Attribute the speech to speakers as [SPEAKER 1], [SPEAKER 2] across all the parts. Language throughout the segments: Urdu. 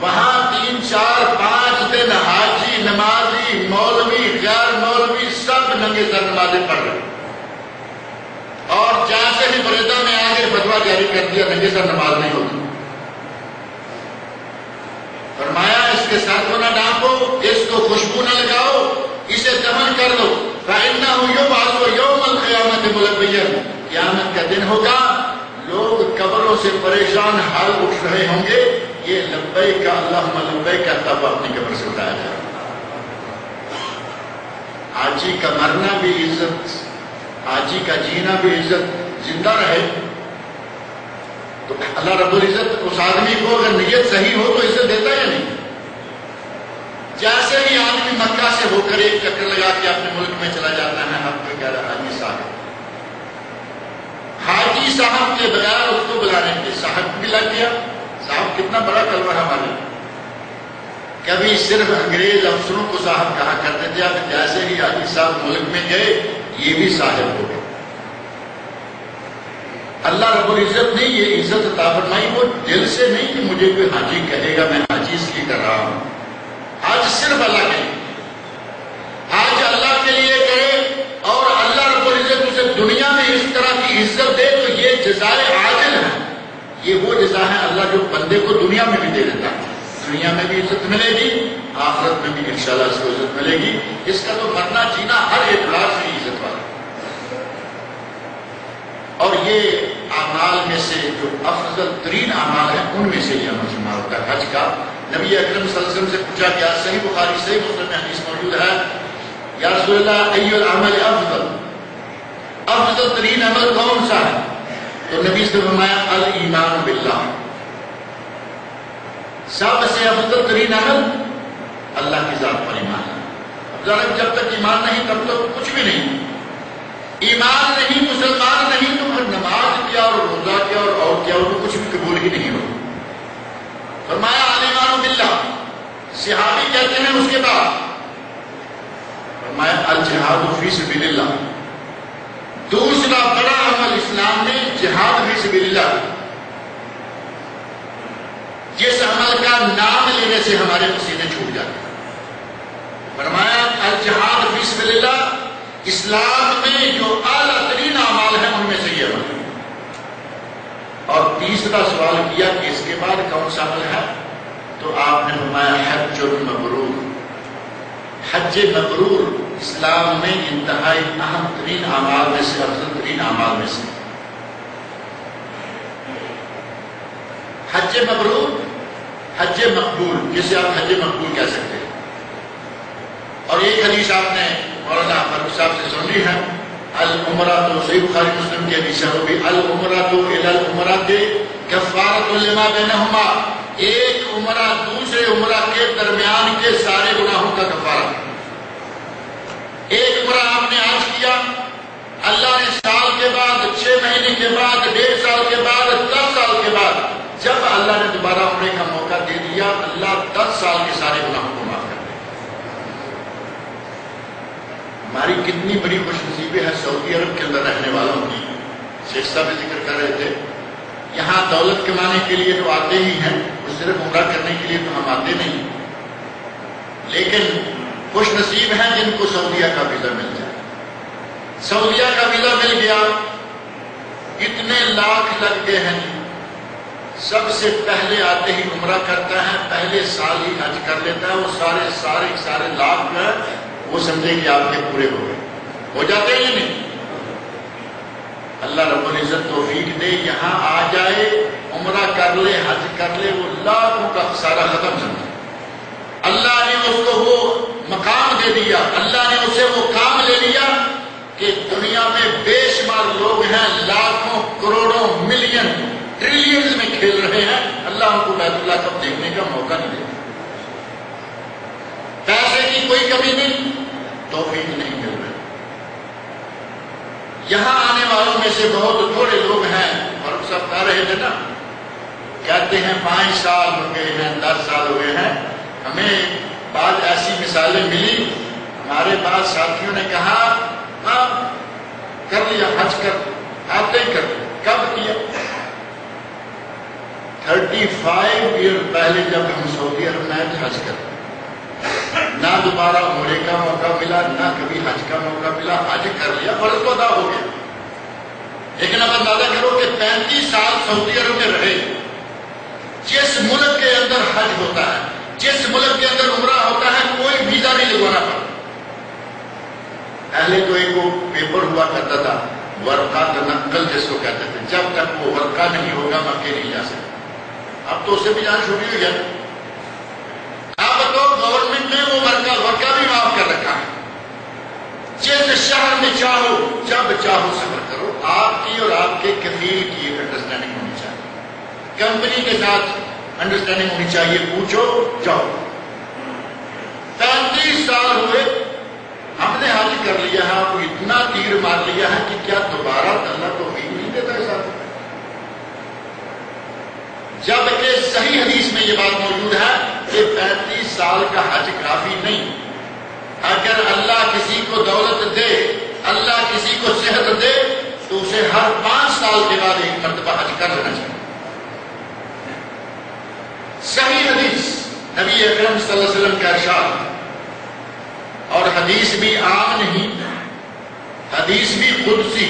[SPEAKER 1] وہاں 3 4 5 دن حاجی، نمازی، مولوی، غیر مولوی سب ننگے سر نمازیں پڑھ رہے، اور جہاں سے بھی بریدہ میں آگے فتویٰ جاری کر دیا ننگے سر نماز نہیں ہوتی۔ فرمایا اس کے ساتھ نہ ڈانپو، اس کو خوشبو نہ لگاؤ، اسے دفن کر دو، فإنه يبعث يوم القيامة ملبيا، قیامت کا دن ہوگا، لوگ قبروں سے پریشان حال اٹھ رہے ہوں گے، یہ لبیک اللہم لبیک کہتا ہوا اپنی قبر سے اٹھایا جائے۔ حاجی کا مرنا بھی عزت، حاجی کا جینا بھی عزت، زندہ رہے تو اللہ رب العزت اس آدمی کو اگر نیت صحیح ہو تو عزت دیتا یا نہیں؟ جیسے ہی آدمی مکہ سے ہو کر ایک چکر لگا کے اپنے ملک میں چلا جاتا ہے، ہم کو کہہ رہا حاجی صاحب، حاجی صاحب کے بغیر اس کو بلانے کے صاحب بھی لگ گیا، صاحب کتنا بڑا کلمہ ہے ہمارے۔ کبھی صرف انگریز افسروں کو صاحب کہا کرتے تھے، اب جیسے ہی حاجی صاحب ملک میں گئے یہ بھی صاحب ہو گئے۔ اللہ رب العزت نے یہ عزت عطا فرمائی، وہ دل سے نہیں کہ مجھے کوئی حاجی کہے گا میں حاجی اس لیے کر رہا ہوں، حج صرف اللہ کے لیے، حج اللہ کے لیے کرے اور اللہ رب العزت اسے دنیا میں اس طرح کی عزت دے تو یہ جزائے عاجل ہے، یہ وہ جزا ہے اللہ جو بندے کو دنیا میں بھی دے دیتا ہے، دنیا میں بھی عزت ملے گی، آخرت میں بھی انشاءاللہ اس کو عزت ملے گی۔ اس کا تو مرنا جینا ہر اعتبار سے عزت والا۔ اور یہ اعمال میں سے جو افضل ترین اعمال ہیں ان میں سے یہ عمل شمار ہوتا ہے حج کا۔ نبی اکرم صلی اللہ علیہ وسلم سے پوچھا گیا، صحیح بخاری صحیح مسلم میں حدیث موجود ہے، یا رسول اللہ ای العمل افضل، افضل ترین عمل کون سا ہے؟ تو نبی سے فرمایا الایمان باللہ، سب سے افضل ترین عمل اللہ کی ذات پر ایمان ہے۔ اب ذرا جب تک ایمان نہیں تب تک کچھ بھی نہیں، ایمان نہیں، مسلمان نہیں تو پھر نماز کیا اور روزہ کیا اور کیا، وہ کچھ بھی قبول ہی نہیں ہوگا۔ فرمایا الایمان باللہ، صحابی کہتے ہیں اس کے بعد فرمایا الجہاد فی سبیل اللہ، دوسرا بڑا عمل اسلام میں جہاد فی سبیل اللہ، جس عمل کا نام لینے سے ہمارے پسینے چھوٹ جاتے ہیں۔ فرمایا الجہاد فی سبیل اللہ، اسلام میں جو اعلیٰ ترین اعمال ہیں ان میں سے یہ عمل ہے۔ اور تیسرا سوال کیا کہ اس کے بعد کون سا عمل ہے؟ تو آپ نے فرمایا حج مبرور، حج مبرور اسلام میں انتہائی اہم ترین اعمال میں سے، افضل ترین اعمال میں سے۔ حج مبرور، حج مقبول، جسے آپ حج مقبول کہہ سکتے ہیں۔ اور ایک حدیث آپ نے مولانا فاروق صاحب سے سن لی ہے، العمرۃ، صحیح بخاری مسلم کی حدیث ہے وہ بھی، العمرۃ الی العمرۃ کفارۃ لما بینہما، ایک عمرہ دوسرے عمرہ کے درمیان کے سارے گناہوں کا کفارہ۔ ایک عمرہ آپ نے آج کیا، اللہ نے سال کے بعد، 6 مہینے کے بعد، 1.5 سال کے بعد، 10 سال کے بعد جب اللہ نے دوبارہ عمرے کا موقع دے دیا، اللہ 10 سال کے سارے گناہوں کو معاف کر دے۔ ہماری کتنی بڑی خوش نصیبی ہے سعودی عرب کے اندر رہنے والوں کی۔ شیخ صاحب بھی ذکر کر رہے تھے، یہاں دولت کمانے کے لیے تو آتے ہی ہیں، وہ صرف عمرہ کرنے کے لیے تو ہم آتے نہیں، لیکن خوش نصیب ہیں جن کو سعودیہ کا ویزا مل جائے۔ سعودیہ کا ویزا مل گیا، اتنے لاکھ لگ گئے ہیں، سب سے پہلے آتے ہی عمرہ کرتا ہے، پہلے سال ہی حج کر لیتا ہے، وہ سارے لاکھ جو ہے وہ سمجھے کہ آپ کے پورے ہو گئے، ہو جاتے ہیں یا نہیں؟ اللہ رب العزت توفیق دے، یہاں آ جائے، عمرہ کر لے، حج کر لے، وہ لاکھوں کا خسارہ ختم سمجھے۔ اللہ نے اس کو وہ مقام دے دیا، اللہ نے اسے وہ کام لے لیا کہ دنیا میں بے شمار لوگ ہیں، لاکھوں کروڑوں ملین ٹریلینز میں کھیل رہے ہیں، اللہ ان کو بیت اللہ کب دیکھنے کا موقع نہیں دیتا۔ پیسے کی کوئی کمی نہیں، توفیق نہیں مل رہی۔ یہاں آنے والوں میں سے بہت تھوڑے لوگ ہیں، فاروق صاحب کہہ رہے تھے نا، کہتے ہیں 5 سال ہو گئے ہیں، 10 سال ہو گئے ہیں، ہمیں بعض ایسی مثالیں ملی، ہمارے پاس ساتھیوں نے کہا ہاں کر لیا، حج کر آتے ہی کر لیا، کب کیا؟ 35 ایئر پہلے جب ہم سعودی عرب میں حج کرتے، نہ دوبارہ عمرے کا موقع ملا، نہ کبھی حج کا موقع ملا، حج کر لیا، فرض تو ادا ہو گیا، لیکن اب اندازہ کرو کہ 35 سال سعودی عرب میں رہے، جس ملک کے اندر حج ہوتا ہے، جس ملک کے اندر عمرہ ہوتا ہے، کوئی ویزا نہیں لگوانا پڑتا۔ پہلے تو ایک وہ پیپر ہوا کرتا تھا، ورقہ تنقل جس کو کہتے تھے، جب تک وہ ورقہ نہیں ہوگا مکے نہیں جا سکتے۔ اب تو اس سے بھی جان چھوٹی ہوئی ہے، اب تو گورنمنٹ نے وہ ورقہ بھی معاف کر رکھا ہے، جس شہر میں چاہو جب چاہو سفر کرو، آپ کی اور آپ کے کفیل کی ایک انڈرسٹینڈنگ ہونی چاہیے، کمپنی کے ساتھ انڈرسٹینڈنگ ہونی چاہیے، پوچھو جاؤ۔ 35 سال ہوئے، ہم نے حج کر لیا ہے، آپ کو اتنا تیر مار لیا ہے کہ کیا دوبارہ اللہ توفیق نہیں دیتا ہے ساتھ؟ جبکہ صحیح حدیث میں یہ بات موجود ہے کہ 35 سال کا حج کافی نہیں، اگر اللہ کسی کو دولت دے، اللہ کسی کو صحت دے، تو اسے ہر 5 سال کے بعد ایک مرتبہ حج کر لینا چاہیے۔ صحیح حدیث نبی اکرم صلی اللہ علیہ وسلم کا ارشاد، اور حدیث بھی عام نہیں، حدیث بھی قدسی،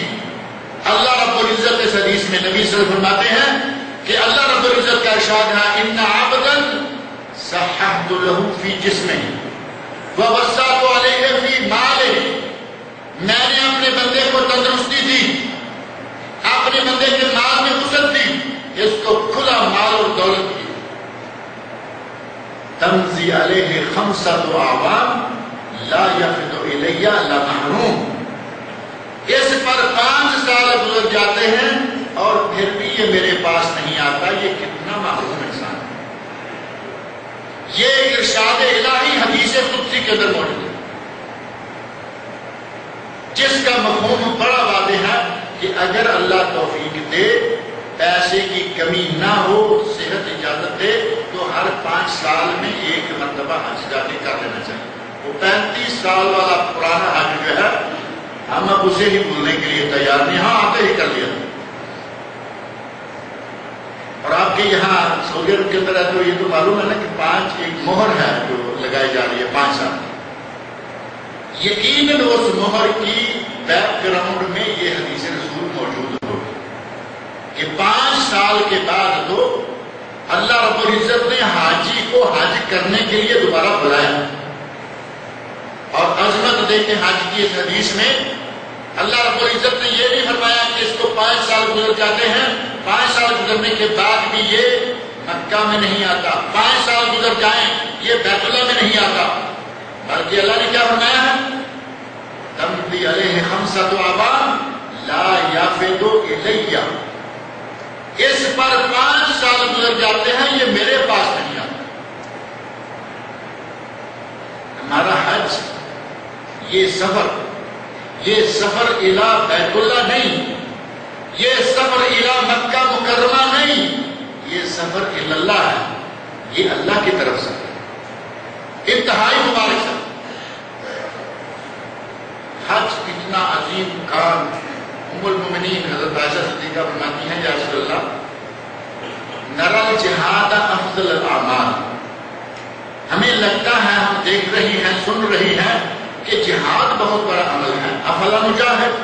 [SPEAKER 1] اللہ رب العزت اس حدیث میں نبی صلی اللہ علیہ وسلم فرماتے ہیں کہ اللہ رب العزت کا ارشاد ہے، ان عبدا صححت له فی جسمہ ووسعت علیہ فی مالہ، میں نے اپنے بندے کو تندرستی دی، اپنے بندے کے مال میں وسعت دی، اس کو کھلا مال اور دولت دی۔ تمضی علیہ 5 اعوام لا یفد الی لمحروم، اس پر 5 سال گزر جاتے ہیں اور پھر بھی یہ میرے پاس نہیں آتا، یہ کتنا محروم انسان ہے۔ یہ ارشاد الہی حدیث قدسی کے اندر موجود ہے، جس کا مفہوم بڑا واضح ہے کہ اگر اللہ توفیق دے، پیسے کی کمی نہ ہو، صحت اجازت دے، تو ہر 5 سال میں ایک مرتبہ حج جا کے کر لینا چاہیے۔ وہ 35 سال والا پرانا حج جو ہے، ہم اب اسے ہی بھولنے کے لیے تیار نہیں، ہاں آتے ہی کر لیا۔ اور آپ کے یہاں سعودی عرب کے اندر ہے تو یہ تو معلوم ہے نا کہ 5 ایک مہر ہے جو لگائی جا رہی ہے 5 سال۔ یقیناً اس مہر کی بیک گراؤنڈ میں یہ حدیث رسول موجود ہوگی کہ 5 سال کے بعد تو اللہ رب العزت نے حاجی کو حج کرنے کے لیے دوبارہ بلایا، اور عظمت دیکھ کے حج کی اس حدیث میں اللہ رب العزت نے یہ نہیں فرمایا کہ اس کو 5 سال گزر جاتے ہیں، 5 سال گزرنے کے بعد بھی یہ مکہ میں نہیں آتا، 5 سال گزر جائیں یہ بیت اللہ میں نہیں آتا، بلکہ اللہ نے کیا فرمایا ہے، تمضی علیہ 5 اعوام لا یفد الی، اس پر 5 سال گزر جاتے ہیں، یہ میرے پاس نہیں آتا۔ ہمارا حج، یہ سفر الی بیت اللہ نہیں، یہ سفر الی مکہ مکرمہ نہیں، یہ سفر الی اللہ ہے، یہ اللہ کی طرف سے انتہائی مبارک ہے۔ حج اتنا عظیم کام، ام المؤمنین حضرت عائشہ صدیقہ فرماتی ہیں، یا رسول اللہ نرى الجہاد افضل الاعمال، ہمیں لگتا ہے، ہم دیکھ رہی ہیں، سن رہی ہیں کہ جہاد بہت بڑا عمل ہے، افلا نجاہد،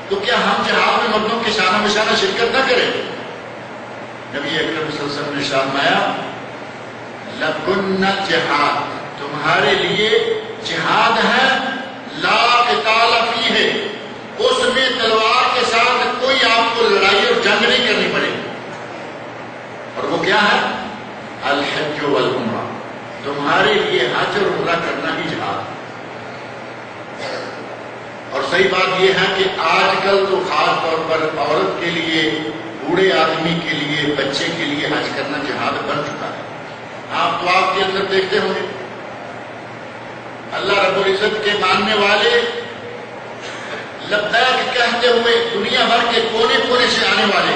[SPEAKER 1] تو کیا ہم جہاد میں مردوں کے شانہ بشانہ شرکت نہ کریں؟ نبی اکرم صلی اللہ علیہ وسلم نے ارشاد فرمایا، لکن جہاد، تمہارے لیے جہاد ہے، لا قتال فیہ، اس میں تلوار کے ساتھ کوئی آپ کو لڑائی اور جنگ نہیں کرنی پڑے گی، اور وہ کیا ہے، الحج والعمرہ، تمہارے لیے حج اور عمرہ کرنا ہی جہاد۔ اور صحیح بات یہ ہے کہ آج کل تو خاص طور پر عورت کے لیے، بوڑھے آدمی کے لیے، بچے کے لیے حج کرنا جہاد بن چکا ہے۔ آپ تو آپ کے اندر دیکھتے ہوں گے، اللہ رب العزت کے ماننے والے لبیک کہتے ہوئے دنیا بھر کے کونے کونے سے آنے والے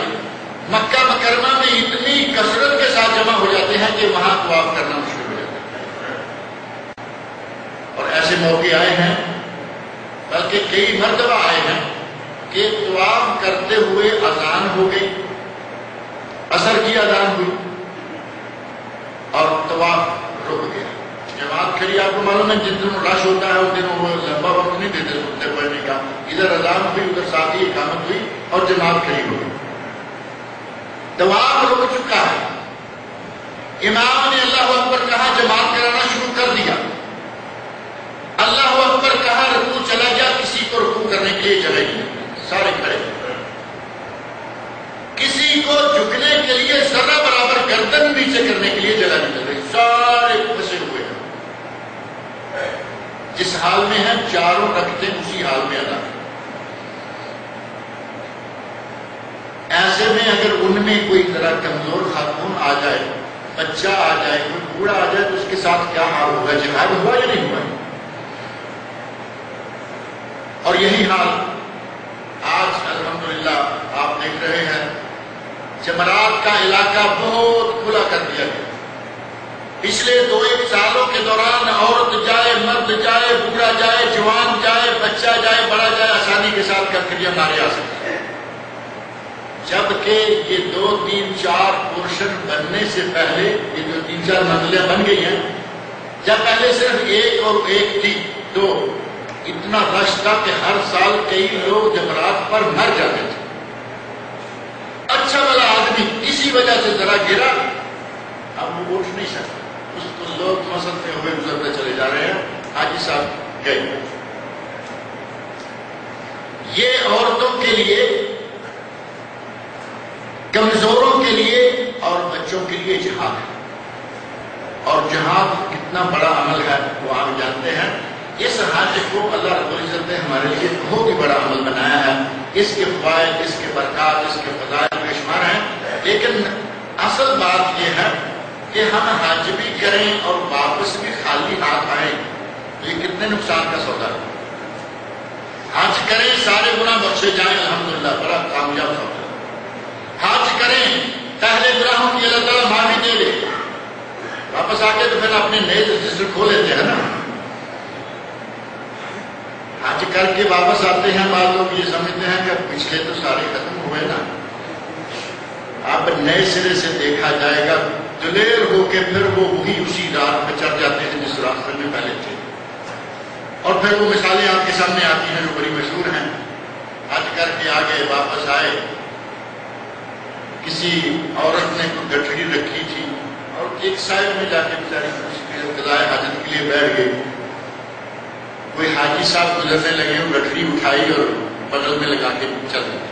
[SPEAKER 1] مکہ مکرمہ میں اتنی کثرت کے ساتھ جمع ہو جاتے ہیں کہ وہاں طواف کرنا مشکل ہو جاتا ہے۔ اور ایسے موقع آئے ہیں، بلکہ کئی مرتبہ آئے ہیں کہ طواف کرتے ہوئے اذان ہو گئی، عصر کی اذان ہوئی، طواف رک گیا. جماعت کھڑی, آپ کو معلوم ہے جن دنوں رش ہوتا ہے ان دنوں وہ لمبا وقت نہیں دیتے خطبے پڑھنے کا. ادھر اذان ہوئی, ادھر ساتھ ہی اقامت ہوئی اور جماعت کھڑی ہو گئی. طواف رک چکا ہے. امام نے اللہ اکبر کہا, جماعت کرانا شروع کر دیا. اللہ اکبر کہا, رکوع چلا گیا. کسی کو رکوع کرنے کے لیے جگہ نہیں, سارے کھڑے. کسی کو جھکنے کے لیے ذرہ برابر گردن نیچے کرنے کے لیے جگہ نہیں مل رہی, سارے پھنسے ہوئے ہیں. جس حال میں ہیں چاروں رکھتے اسی حال میں ادا. ایسے میں اگر ان میں کوئی ذرا کمزور خاتون آ جائے, بچہ آ جائے, کوئی بوڑھا آ جائے تو اس کے ساتھ کیا حال ہوگا؟ جہاد ہوا یا نہیں ہوا؟ اور یہی حال آج الحمدللہ آپ دیکھ رہے ہیں. جمرات کا علاقہ بہت کھلا کر دیا گیا. پچھلے 2-1 سالوں کے دوران عورت جائے, مرد جائے, بوڑھا جائے, جوان جائے, بچہ جائے, بڑا جائے, آسانی کے ساتھ کنکریاں مارے آ سکتے ہیں. جبکہ یہ 2-3-4 پورشن بننے سے پہلے, یہ جو 3-4 منزلیں بن گئی ہیں, جب پہلے صرف 1 اور 1 تھی, 2, اتنا رش تھا کہ ہر سال کئی لوگ جمرات پر مر جاتے تھے. اچھا والا آدمی کسی وجہ سے ذرا گرا, اب وہ اٹھ نہیں سکتا. اس کو لوگ مسلتے ہوئے گزرتے چلے جا رہے ہیں. حاجی صاحب گئے. یہ عورتوں کے لیے, کمزوروں کے لیے اور بچوں کے لیے جہاد ہے. اور جہاد کتنا بڑا عمل ہے وہ آپ جانتے ہیں. اس حج کو اللہ رب العزت نے ہمارے لیے بہت ہی بڑا عمل بنایا ہے. اس کے فوائد, اس کے برکات, اس کے فضائل بے شمار ہیں. لیکن اصل بات یہ ہے کہ ہم حج بھی کریں اور واپس بھی خالی ہاتھ آئیں تو یہ کتنے نقصان کا سودا ہے. حج کریں, سارے گناہ بخشے جائیں, الحمدللہ بڑا کامیاب سودا. حج کریں, پہلے گناہوں کی اللہ تعالیٰ معافی دے دے, واپس آ کے تو پھر اپنے نئے رجسٹر کھول لیتے ہیں نا. حج کر کے واپس آتے ہیں, بعض لوگ یہ سمجھتے ہیں کہ پچھلے تو سارے ختم ہوئے نا, اب نئے سرے سے دیکھا جائے گا. دلیر ہو کے پھر وہ وہی اسی رات پہ چڑھ جاتے ہیں جس راستے میں پہلے تھے. اور پھر وہ مثالیں آپ کے سامنے آتی ہیں جو بڑی مشہور ہیں. حج کر کے آگے واپس آئے, کسی عورت نے کوئی گٹھڑی رکھی تھی اور ایک سائڈ میں جا کے بیچاری قضائے حاجت کے لیے بیٹھ گئی. کوئی حاجی صاحب گزرنے لگے, وہ گٹھڑی اٹھائی اور بغل میں لگا کے چل گئی.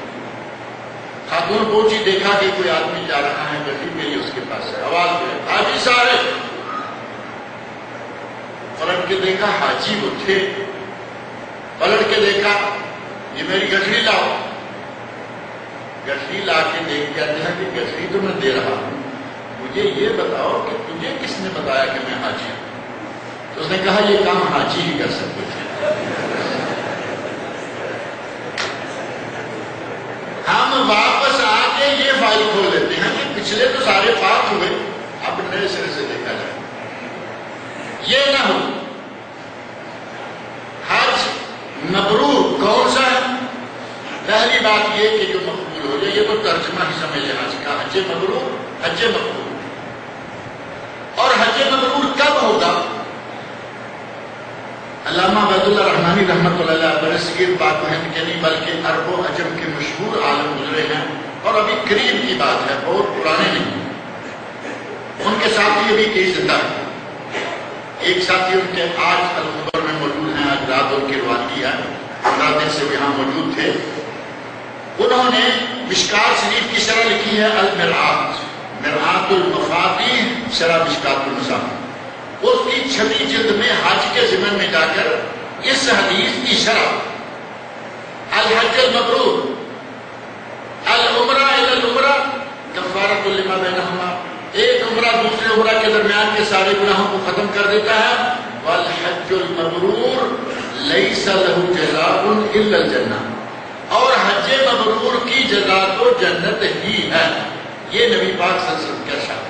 [SPEAKER 1] خاتون پہنچی, دیکھا کہ کوئی آدمی جا رہا ہے, گٹھڑی میری اس کے پاس ہے, آواز کرے حاجی صاحب. پلٹ کے دیکھا حاجی وہ تھے. پلٹ کے دیکھا یہ میری گٹھڑی لاؤ. گٹھڑی لا کے دیکھ کہتے ہیں کہ گٹھڑی تو میں دے رہا ہوں, مجھے یہ بتاؤ کہ تجھے کس نے بتایا کہ میں حاجی ہوں؟ تو اس نے کہا یہ کام حاجی ہی کر سکتے تھے. ہم واپس آ کے یہ فائل کھول لیتے ہیں کہ پچھلے تو سارے فات ہوئے, اب نئے سرے سے دیکھا جائے. یہ نہ ہو. حج مبرور کون سا ہے؟ پہلی بات یہ کہ جو مقبول ہو جائے, یہ تو ترجمہ ہی سمجھ حج کا. حج مبرور, حج مقبول. اور حج مبرور کب ہوگا؟ علامہ عبید اللہ رحمانی رحمۃ اللہ علیہ برصغیر پاک و ہند کے نہیں بلکہ عرب و عجم کے مشہور عالم گزرے ہیں, اور ابھی قریب کی بات ہے, بہت پرانے نہیں. ان کے ساتھی ابھی کئی زندہ ہیں. ایک ساتھی ان کے آج الخبر میں موجود ہیں, آج رات ان کی روانگی ہے, 15 دن سے وہ یہاں موجود تھے. انہوں نے مشکات شریف کی شرح لکھی ہے, المرآت, مرآت المفاتیح شرح مشکات المصابیح. اس کی 6ویں جلد میں حج کے ضمن میں جا کر اس حدیث کی شرح الحج المبرور العمرہ الی العمرہ کفارۃ لما بینہما, ایک عمرہ دوسرے عمرہ کے درمیان کے سارے گناہوں کو ختم کر دیتا ہے. والحج المبرور لیس لہ جزاء الا الجنہ, اور حج مبرور کی جزا تو جنت ہی ہے. یہ نبی پاک صلی اللہ علیہ وسلم کا ارشاد.